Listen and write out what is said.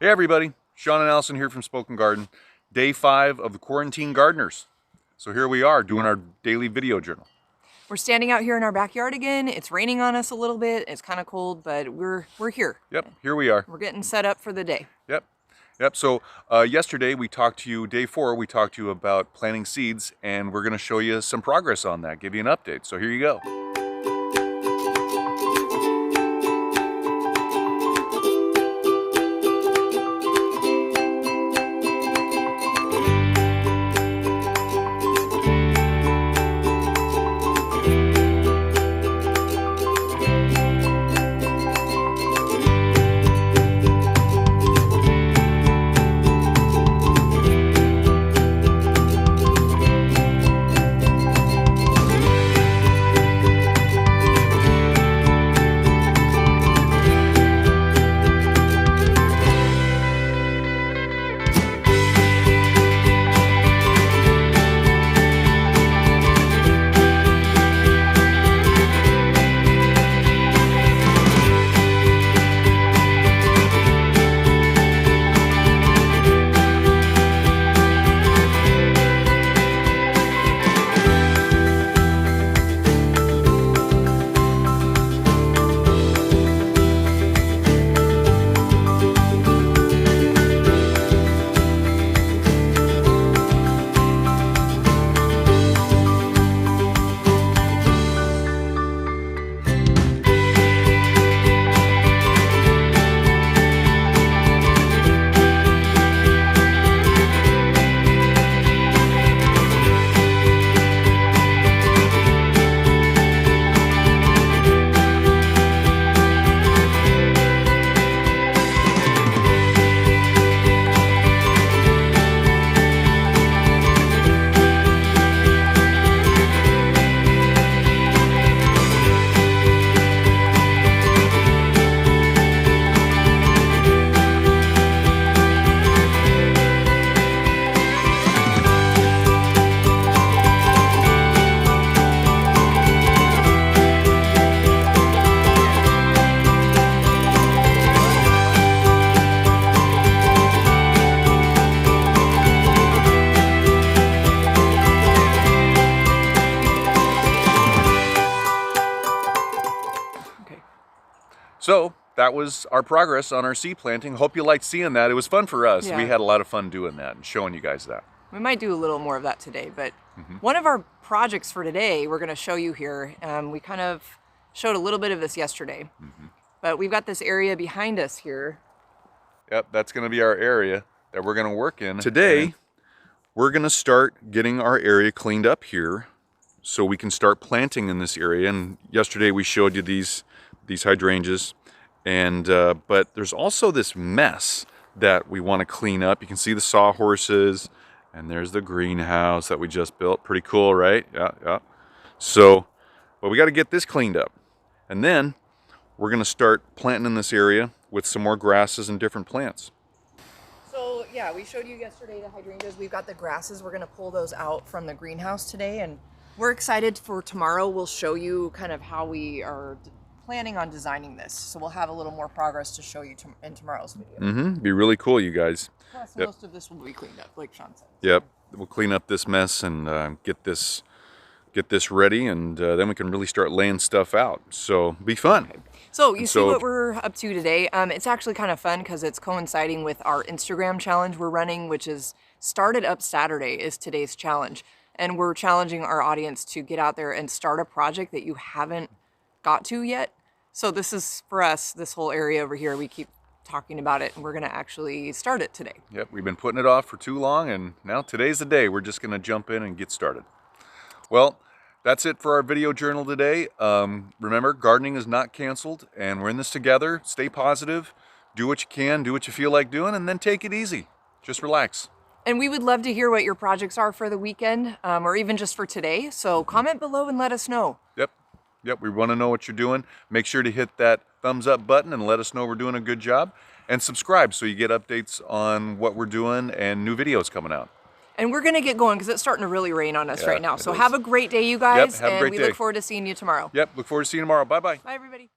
Hey everybody, Sean and Allison here from Spoken Garden. Day 5 of the Quarantine Gardeners. So here we are doing our daily video journal. We're standing out here in our backyard again. It's raining on us a little bit. It's kind of cold, but we're here. Yep, here we are. We're getting set up for the day. Yep. So yesterday we talked to you, day 4, we talked to you about planting seeds, and we're going to show you some progress on that, give you an update. So here you go. So that was our progress on our seed planting. Hope you liked seeing that. It was fun for us. Yeah. We had a lot of fun doing that and showing you guys that. We might do a little more of that today, but one of our projects for today, we're going to show you here. We kind of showed a little bit of this yesterday, but we've got this area behind us here. Yep, that's going to be our area that we're going to work in. Today, we're going to start getting our area cleaned up here so we can start planting in this area. And yesterday we showed you these hydrangeas, and but there's also this mess that we want to clean up. You can see the sawhorses, and there's the greenhouse that we just built. Pretty cool, right? Yeah. So, well, we got to get this cleaned up, and then we're going to start planting in this area with some more grasses and different plants. So yeah, we showed you yesterday the hydrangeas. We've got the grasses. We're going to pull those out from the greenhouse today, and we're excited for tomorrow. We'll show you kind of how we are planning on designing this, so we'll have a little more progress to show you in tomorrow's video. Be really cool, you guys. Plus, most of this will be cleaned up, like Sean said. Yep, we'll clean up this mess and get this ready, and then we can really start laying stuff out. So be fun. Okay. So you see what we're up to today. It's actually kind of fun because it's coinciding with our Instagram challenge we're running, which is started up Saturday is today's challenge, and we're challenging our audience to get out there and start a project that you haven't got to yet. So this is for us, this whole area over here, we keep talking about it, and we're going to actually start it today. Yep, we've been putting it off for too long, and now today's the day. We're just going to jump in and get started. Well, that's it for our video journal today. Remember, gardening is not canceled, and we're in this together. Stay positive, do what you can, do what you feel like doing, and then take it easy. Just relax. And we would love to hear what your projects are for the weekend, or even just for today. So comment below and let us know. Yep, we want to know what you're doing. Make sure to hit that thumbs up button and let us know we're doing a good job. And subscribe so you get updates on what we're doing and new videos coming out. And we're going to get going because it's starting to really rain on us right now. So is. have a great day, you guys. Yep, have a great and we day. look forward to seeing you tomorrow. Yep, look forward to seeing you tomorrow. Bye-bye. Bye, everybody.